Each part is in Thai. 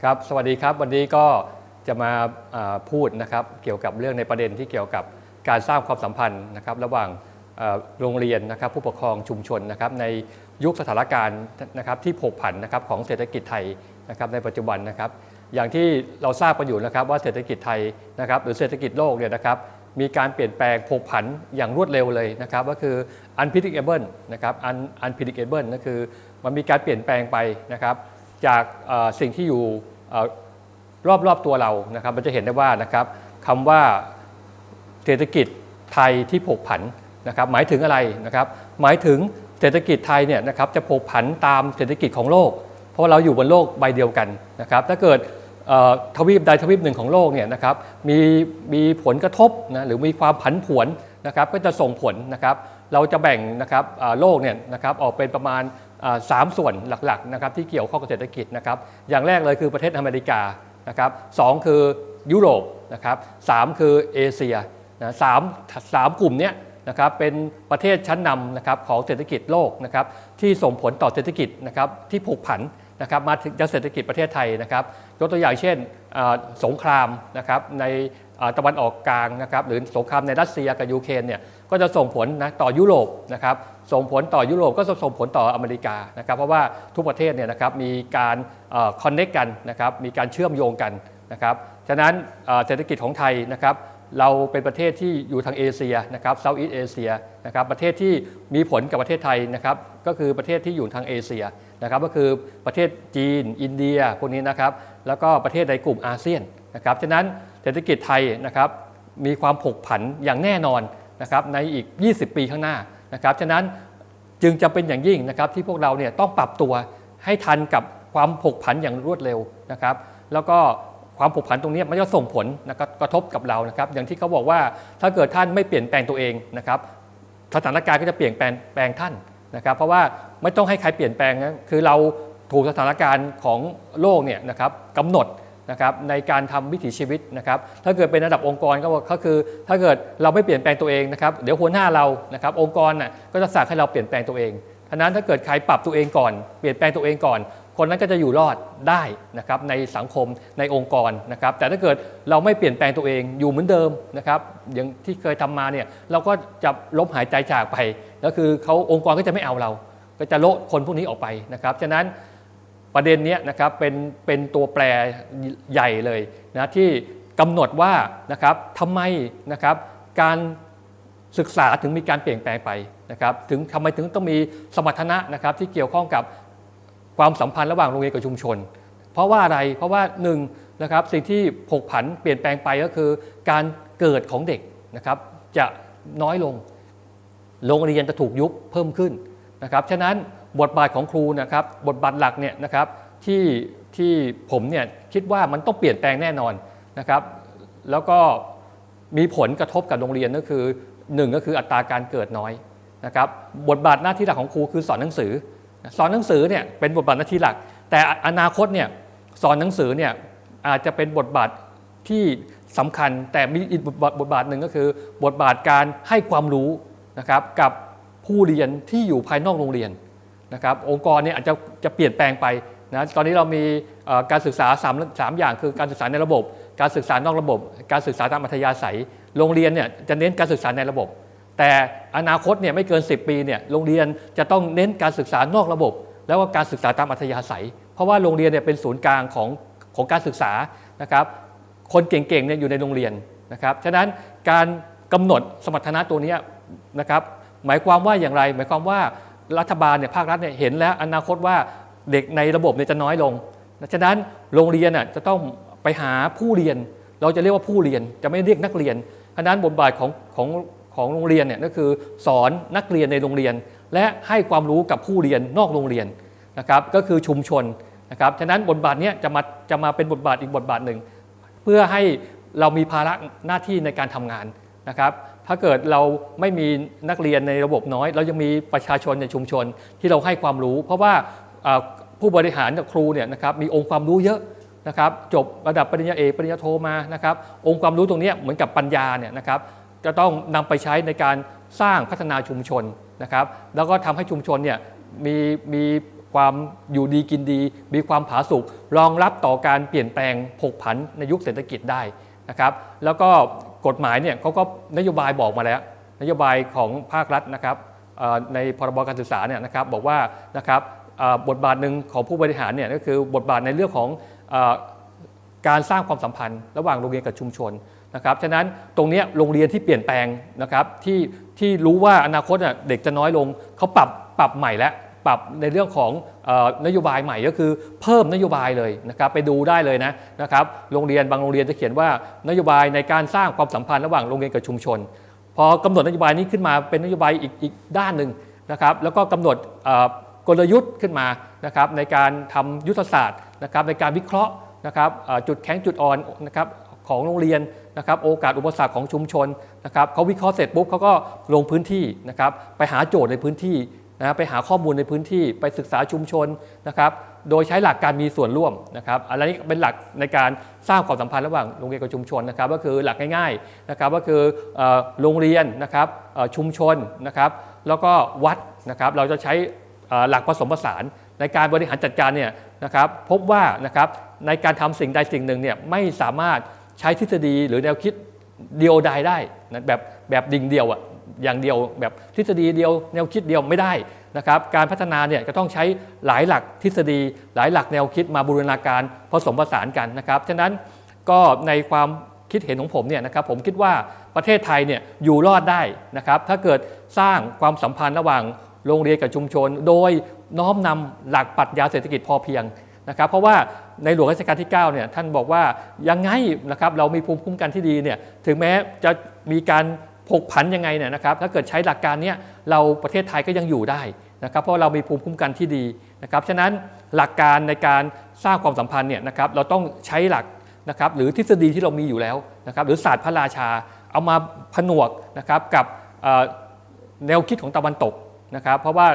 ครับสวัสดีครับวันนี้ก็จะมาพูดนะครับเกี่ยวกับเรื่องในประเด็นที่เกี่ยวกับการสร้างความสัมพันธ์นะครับระหว่างโรงเรียนนะครับผู้ปกครองชุมชนนะครับในยุคสถานการณ์นะครับที่ผกผันนะครับของเศรษฐกิจไทยนะครับในปัจจุบันนะครับอย่างที่เราทราบกันอยู่นะครับว่าเศรษฐกิจไทยนะครับหรือเศรษฐกิจโลกเนี่ยนะครับมีการเปลี่ยนแปลงผกผันอย่างรวดเร็วเลยนะครับก็คือ unpredictable นะครับ unpredictable ก็คือมันมีการเปลี่ยนแปลงไปนะครับจากสิ่งที่อยู่รอบตัวเรานะครับมันจะเห็นได้ว่านะครับคำว่าเศรษฐกิจไทยที่ผกผันนะครับหมายถึงอะไรนะครับหมายถึงเศรษฐกิจไทยเนี่ยนะครับจะผกผันตามเศรษฐกิจของโลกเพราะเราอยู่บนโลกใบเดียวกันนะครับถ้าเกิดทวีปใดทวีปหนึ่งของโลกเนี่ยนะครับมีผลกระทบนะหรือมีความผันผวนนะครับก็จะส่งผลนะครับเราจะแบ่งนะครับโลกเนี่ยนะครับออกเป็นประมาณ3 ส่วนหลักๆนะครับที่เกี่ยวข้องกับเศรษฐกิจนะครับอย่างแรกเลยคือประเทศอเมริกานะครับ2คือยุโรปนะครับ3คือเอเชียนะ3กลุ่มนี้นะครับเป็นประเทศชั้นนำนะครับของเศรษฐกิจโลกนะครับที่ส่งผลต่อเศรษฐกิจนะครับที่ผกผันนะครับมาถึงเศรษฐกิจประเทศไทยนะครับยกตัวอย่างเช่นสงครามนะครับในตะวันออกกลางนะครับหรือสงครามในรัสเซียกับยูเครนเนี่ยก็จะส่งผลนะต่อยุโรปนะครับส่งผลต่อยุโรปก็จะส่งผลต่ออเมริกานะครับเพราะว่าทุกประเทศเนี่ยนะครับมีการคอนเนคกันนะครับมีการเชื่อมโยงกันนะครับฉะนั้นเศรษฐกิจของไทยนะครับเราเป็นประเทศที่อยู่ทางเอเชียนะครับเซาท์อีสต์เอเชียนะครับประเทศที่มีผลกับประเทศไทยนะครับก็คือประเทศที่อยู่ทางเอเชียนะครับก็คือประเทศจีนอินเดียพวกนี้นะครับแล้วก็ประเทศในกลุ่มอาเซียนนะครับฉะนั้นเศรษฐกิจไทยนะครับมีความผกผันอย่างแน่นอนนะครับในอีก20 ปีข้างหน้านะครับฉะนั้นจึงจำเป็นอย่างยิ่งนะครับที่พวกเราเนี่ยต้องปรับตัวให้ทันกับความผกผันอย่างรวดเร็วนะครับแล้วก็ความผกผันตรงนี้มันจะส่งผลนะครับกระทบกับเรานะครับอย่างที่เขาบอกว่าถ้าเกิดท่านไม่เปลี่ยนแปลงตัวเองนะครับสถานการณ์ก็จะเปลี่ยนแปลงท่านนะครับเพราะว่าไม่ต้องให้ใครเปลี่ยนแปลงนะคือเราถูกสถานการณ์ของโลกเนี่ยนะครับกำหนดนะครับในการทำวิถีชีวิตนะครับถ้าเกิดเป็นระดับองค์กรก็คือถ้าเกิดเราไม่เปลี่ยนแปลงตัวเองนะครับเดี๋ยวหัวหน้าเรานะครับองค์กรน่ะก็จะสั่งให้เราเปลี่ยนแปลงตัวเองฉะนั้นถ้าเกิดใครปรับตัวเองก่อนเปลี่ยนแปลงตัวเองก่อนคนนั้นก็จะอยู่รอดได้นะครับในสังคมในองค์กรนะครับแต่ถ้าเกิดเราไม่เปลี่ยนแปลงตัวเองอยู่เหมือนเดิมนะครับอย่างที่เคยทำมาเนี่ยเราก็จะล้มหายใจจากไปแล้วคือองค์กรก็จะไม่เอาเราก็จะโละคนพวกนี้ออกไปนะครับฉะนั้นประเด็นนี้นะครับเป็นตัวแปรใหญ่เลยนะที่กำหนดว่านะครับทำไมนะครับการศึกษาถึงมีการเปลี่ยนแปลงไปนะครับทำไมถึงต้องมีสมรรถนะนะครับที่เกี่ยวข้องกับความสัมพันธ์ระหว่างโรงเรียนกับชุมชนเพราะว่าอะไรเพราะว่า1นะครับสิ่งที่ผกผันเปลี่ยนแปลงไปก็คือการเกิดของเด็กนะครับจะน้อยลงโรงเรียนจะถูกยุบเพิ่มขึ้นนะครับฉะนั้นบทบาทของครูนะครับบทบาทหลักเนี่ยนะครับที่ผมเนี่ยคิดว่ามันต้องเปลี่ยนแปลงแน่นอนนะครับแล้วก็มีผลกระทบกับโรงเรียนก็คือ1ก็คืออัตราการเกิดน้อยนะครับบทบาทหน้าที่หลักของครูคือสอนหนังสือเนี่ยเป็นบทบาทหน้าที่หลักแต่อนาคตเนี่ยสอนหนังสือเนี่ยอาจจะเป็นบทบาทที่สำคัญแต่มีอีกบทบาทหนึ่งก็คือบทบาทการให้ความรู้นะครับกับผู้เรียนที่อยู่ภายนอกโรงเรียนนะครับองค์กรเนี่ยอาจจะเปลี่ยนแปลงไปนะตอนนี้เรามีการศึกษา3อย่างคือการศึกษาในระบบการศึกษานอกระบบการศึกษาตามอัธยาศัยโรงเรียนเนี่ยจะเน้นการศึกษาในระบบแต่อนาคตเนี่ยไม่เกิน10 ปีเนี่ยโรงเรียนจะต้องเน้นการศึกษานอกระบบแล้วก็การศึกษาตามอัธยาศัยเพราะว่าโรงเรียนเนี่ยเป็นศูนย์กลางของการศึกษานะครับคนเก่งๆเนี่ยอยู่ในโรงเรียนนะครับฉะนั้นการกำหนดสมรรถนะตัวนี้นะครับหมายความว่าอย่างไรหมายความว่ารัฐบาลเนี่ยภาครัฐเนี่ยเห็นแล้วอนาคตว่าเด็กในระบบเนี่ยจะน้อยลงฉะนั้นโรงเรียนจะต้องไปหาผู้เรียนเราจะเรียกว่าผู้เรียนจะไม่เรียกนักเรียนฉะนั้นบทบาทของโรงเรียนเนี่ยก็คือสอนนักเรียนในโรงเรียนและให้ความรู้กับผู้เรียนนอกโรงเรียนนะครับก็คือชุมชนนะครับฉะนั้นบทบาทนี้จะมาเป็นบทบาทอีกบทบาทหนึ่งเพื่อให้เรามีภาระหน้าที่ในการทำงานนะครับถ้าเกิดเราไม่มีนักเรียนในระบบน้อยเรายังมีประชาชนในชุมชนที่เราให้ความรู้เพราะว่าผู้บริหารครูเนี่ยนะครับมีองค์ความรู้เยอะนะครับจบระดับปริญญาเอกปริญญาโทมานะครับองค์ความรู้ตรงนี้เหมือนกับปัญญาเนี่ยนะครับจะต้องนำไปใช้ในการสร้างพัฒนาชุมชนนะครับแล้วก็ทำให้ชุมชนเนี่ย มีความอยู่ดีกินดีมีความผาสุกรองรับต่อการเปลี่ยนแปลงผกผันในยุคเศรษฐกิจได้นะครับแล้วก็กฎหมายเนี่ยเขาก็นโยบายบอกมาแล้วนโยบายของภาครัฐนะครับในพรบการศึกษาเนี่ยนะครับบอกว่านะครับบทบาทหนึ่งของผู้บริหารเนี่ยก็คือบทบาทในเรื่องของการสร้างความสัมพันธ์ระหว่างโรงเรียนกับชุมชนนะครับฉะนั้นตรงนี้โรงเรียนที่เปลี่ยนแปลงนะครับที่รู้ว่าอนาคตเด็กจะน้อยลงเขาปรับใหม่แล้วปรับในเรื่องของนโยบายใหม่ก็คือเพิ่มนโยบายเลยนะครับไปดูได้เลยนะครับโรงเรียนบางโรงเรียนจะเขียนว่านโยบายในการสร้างความสัมพันธ์ระหว่างโรงเรียนกับชุมชนพอกำหนดนโยบายนี้ขึ้นมาเป็นนโยบายอีกด้านหนึ่งนะครับแล้วก็กำหนดกลยุทธ์ขึ้นมานะครับในการทำยุทธศาสตร์นะครับในการวิเคราะห์นะครับจุดแข็งจุดอ่อนนะครับของโรงเรียนนะครับโอกาสอุปสรรคของชุมชนนะครับเขาวิเคราะห์เสร็จปุ๊บเขาก็ลงพื้นที่นะครับไปหาโจทย์ในพื้นที่นะไปหาข้อมูลในพื้นที่ไปศึกษาชุมชนนะครับโดยใช้หลักการมีส่วนร่วมนะครับอันนี้เป็นหลักในการสร้างความสัมพันธ์ระหว่างโรงเรียนกับชุมชนนะครับก็คือหลักง่ายๆนะครับก็คือโรงเรียนนะครับชุมชนนะครับแล้วก็วัดนะครับเราจะใช้หลักผสมผสานในการบริหารจัดการเนี่ยนะครับพบว่านะครับในการทำสิ่งใดสิ่งหนึ่งเนี่ยไม่สามารถใช้ทฤษฎีหรือแนวคิดเดียวดายได้นะแบบดิ่งเดียวอย่างเดียวแบบทฤษฎีเดียวแนวคิดเดียวไม่ได้นะครับการพัฒนาเนี่ยก็ต้องใช้หลายหลักทฤษฎีหลายหลักแนวคิดมาบูรณาการผสมผสานกันนะครับฉะนั้นก็ในความคิดเห็นของผมเนี่ยนะครับผมคิดว่าประเทศไทยเนี่ยอยู่รอดได้นะครับถ้าเกิดสร้างความสัมพันธ์ระหว่างโรงเรียนกับชุมชนโดยน้อมนำหลักปรัชญาเศรษฐกิจพอเพียงนะครับเพราะว่าในหลวงรัชกาลที่9เนี่ยท่านบอกว่ายังไงนะครับเรามีภูมิคุ้มกันที่ดีเนี่ยถึงแม้จะมีการผกผันยังไงเนี่ยนะครับถ้าเกิดใช้หลักการนี้เราประเทศไทยก็ยังอยู่ได้นะครับเพราะเรามีภูมิคุ้มกันที่ดีนะครับฉะนั้นหลักการในการสร้างความสัมพันธ์เนี่ยนะครับเราต้องใช้หลักนะครับหรือทฤษฎีที่เรามีอยู่แล้วนะครับหรือศาสตร์พระราชาเอามาผนวกนะครับกับแนวคิดของตะวันตกนะครับเพราะว่า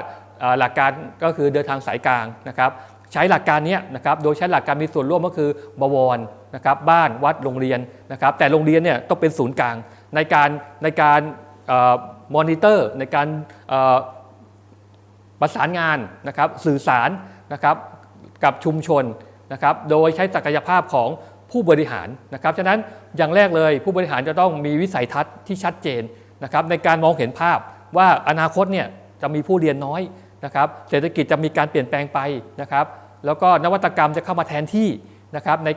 หลักการก็คือเดินทางสายกลางนะครับใช้หลักการนี้นะครับโดยใช้หลักการมีส่วนร่วมก็คือบวรนะครับบ้านวัดโรงเรียนนะครับแต่โรงเรียนเนี่ยต้องเป็นศูนย์กลางในการมอนิเตอร์ในการประสานงานนะครับสื่อสารนะครับกับชุมชนนะครับโดยใช้ศักยภาพของผู้บริหารนะครับฉะนั้นอย่างแรกเลยผู้บริหารจะต้องมีวิสัยทัศน์ที่ชัดเจนนะครับในการมองเห็นภาพว่าอนาคตเนี่ยจะมีผู้เรียนน้อยนะครับเศรษฐกิจจะมีการเปลี่ยนแปลงไปนะครับแล้วก็นวัตกรรมจะเข้ามาแทนที่นะครับใน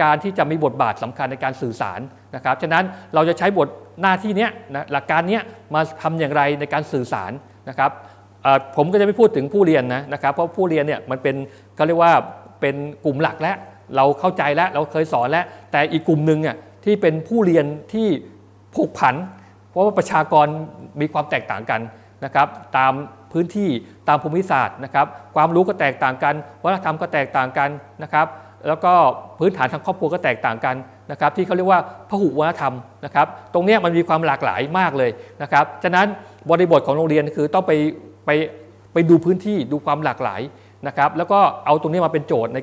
การที่จะมีบทบาทสำคัญในการสื่อสารนะครับฉะนั้นเราจะใช้บทหน้าที่นี้นะหลักการนี้มาทำอย่างไรในการสื่อสารนะครับผมก็จะไม่พูดถึงผู้เรียนนะครับเพราะผู้เรียนเนี่ยมันเป็นเขาเรียกว่าเป็นกลุ่มหลักแล้วเราเข้าใจแล้วเราเคยสอนแล้วแต่อีกกลุ่มหนึ่งเนี่ยที่เป็นผู้เรียนที่ผกผันเพราะว่าประชากรมีความแตกต่างกันนะครับตามพื้นที่ตามภูมิศาสตร์นะครับความรู้ก็แตกต่างกันวัฒนธรรมก็แตกต่างกันนะครับแล้วก็พื้นฐานทางครอบครัวก็แตกต่างกันนะครับที่เขาเรียกว่าพหุวัฒนธรรมนะครับตรงนี้มันมีความหลากหลายมากเลยนะครับฉะนั้นบริบทของโรงเรียนคือต้องไปดูพื้นที่ดูความหลากหลายนะครับแล้วก็เอาตรงนี้มาเป็นโจทย์ใน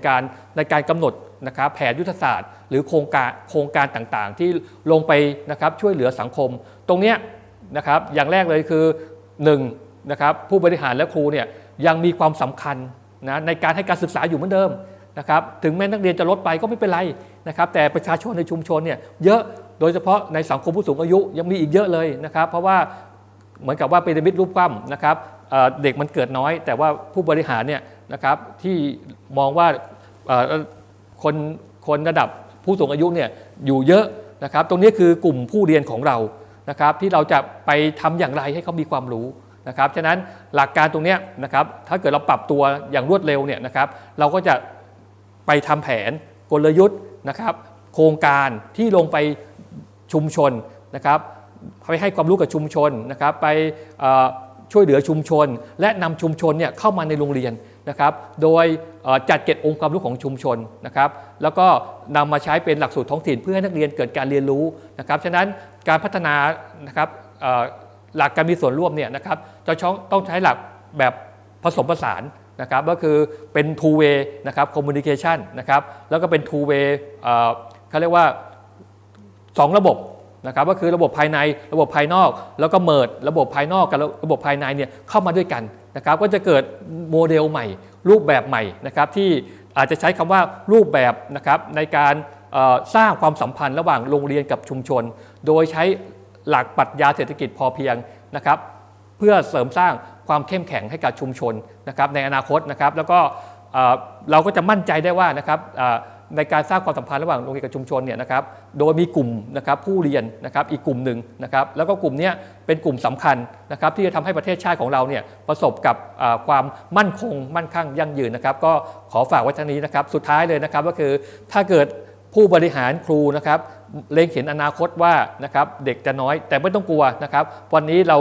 การกำหนดนะครับแผนยุทธศาสตร์หรือโครงการต่างๆที่ลงไปนะครับช่วยเหลือสังคมตรงนี้นะครับอย่างแรกเลยคือ1นะครับผู้บริหารและครูเนี่ยยังมีความสำคัญนะในการให้การศึกษาอยู่เหมือนเดิมนะครับถึงแม้นักเรียนจะลดไปก็ไม่เป็นไรนะครับแต่ประชาชนในชุมชนเนี่ยเยอะโดยเฉพาะในสังคมผู้สูงอายุยังมีอีกเยอะเลยนะครับเพราะว่าเหมือนกับว่าพีระมิดรูปคว่ำนะครับเด็กมันเกิดน้อยแต่ว่าผู้บริหารเนี่ยนะครับที่มองว่าคนระดับผู้สูงอายุเนี่ยอยู่เยอะนะครับตรงนี้คือกลุ่มผู้เรียนของเรานะครับที่เราจะไปทำอย่างไรให้เขามีความรู้นะครับฉะนั้นหลักการตรงนี้นะครับถ้าเกิดเราปรับตัวอย่างรวดเร็วเนี่ยนะครับเราก็จะไปทำแผนกลยุทธ์นะครับโครงการที่ลงไปชุมชนนะครับไปให้ความรู้กับชุมชนนะครับไปช่วยเหลือชุมชนและนำชุมชนเนี่ยเข้ามาในโรงเรียนนะครับโดยจัดเก็บองค์ความรู้ของชุมชนนะครับแล้วก็นำมาใช้เป็นหลักสูตรท้องถิ่นเพื่อให้นักเรียนเกิดการเรียนรู้นะครับฉะนั้นการพัฒนานะครับหลักการมีส่วนร่วมเนี่ยนะครับจะต้องใช้หลักแบบผสมผสานนะครับก็คือเป็น two way นะครับ communication นะครับแล้วก็เป็น two way เขาเรียกว่า2ระบบนะครับก็คือระบบภายในระบบภายนอกแล้วก็เมิร์จระบบภายนอกกับระบบภายในเนี่ยเข้ามาด้วยกัน นะครับก็จะเกิดโมเดลใหม่รูปแบบใหม่นะครับที่อาจจะใช้คำว่ารูปแบบนะครับในการสร้างความสัมพันธ์ระหว่างโรงเรียนกับชุมชนโดยใช้หลักปรัชญาเศรษฐกิจพอเพียงนะครับเพื่อเสริมสร้างความเข้มแข็งให้กับชุมชนนะครับในอนาคตนะครับแล้วก็เราก็จะมั่นใจได้ว่านะครับในการสร้างความสัมพันธ์ระหว่างโรงเรียนกับชุมชนเนี่ยนะครับโดยมีกลุ่มนะครับผู้เรียนนะครับอีกกลุ่มหนึ่งนะครับแล้วก็กลุ่มนี้เป็นกลุ่มสำคัญนะครับที่จะทำให้ประเทศชาติของเราเนี่ยประสบกับความมั่นคงมั่นคั่งยั่งยืนนะครับก็ขอฝากไว้ท่านี้นะครับสุดท้ายเลยนะครับก็คือถ้าเกิดผู้บริหารครูนะครับเล็งเห็นอนาคตว่านะครับเด็กจะน้อยแต่ไม่ต้องกลัวนะครับวันนี้เรา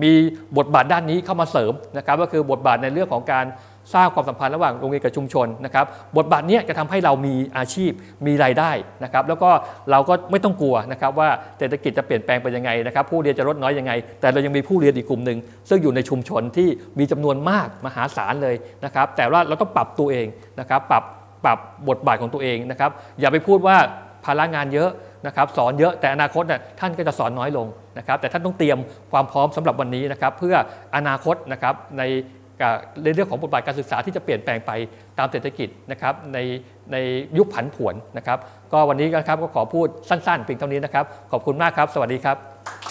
มีบทบาทด้านนี้เข้ามาเสริมนะครับก็คือบทบาทในเรื่องของการสร้างความสัมพันธ์ระหว่างโรงเรียนกับชุมชนนะครับบทบาทนี้จะทำให้เรามีอาชีพมีรายได้นะครับแล้วก็เราก็ไม่ต้องกลัวนะครับว่าเศรษฐกิจจะเปลี่ยนแปลงไปยังไงนะครับผู้เรียนจะลดน้อยยังไงแต่เรายังมีผู้เรียนอีกกลุ่มหนึ่งซึ่งอยู่ในชุมชนที่มีจำนวนมากมหาศาลเลยนะครับแต่ว่าเราต้องปรับตัวเองนะครับปรับบทบาทของตัวเองนะครับอย่าไปพูดว่าภาระงานเยอะนะครับสอนเยอะแต่อนาคตท่านก็จะสอนน้อยลงนะครับแต่ท่านต้องเตรียมความพร้อมสำหรับวันนี้นะครับเพื่ออนาคตนะครับในเรื่องของบทบาทการศึกษาที่จะเปลี่ยนแปลงไปตามเศรษฐกิจนะครับในยุคผันผวนนะครับก็วันนี้นะครับก็ขอพูดสั้นๆเพียงเท่านี้นะครับขอบคุณมากครับสวัสดีครับ